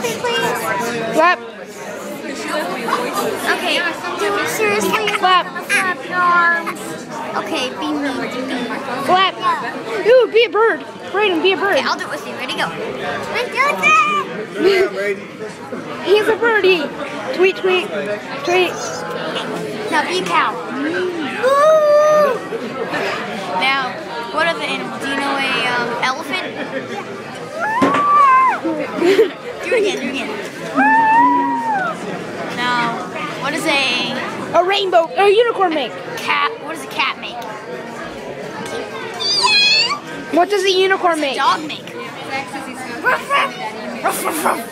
screen, please? Clap. Okay, seriously, Clap. flap your arms. Okay, be mean. Clap. Ooh, be a bird. Brayden, be a bird. Okay, I'll do it with you. Ready, go. He's a birdie. Tweet, tweet, tweet. Now be a cow. Now, what other animal? Do you know a elephant? Do it again. Now, what does a unicorn make? cat? What does a cat make? What does a unicorn What make? does a dog make? Ruff, ruff. Ruff, ruff, ruff.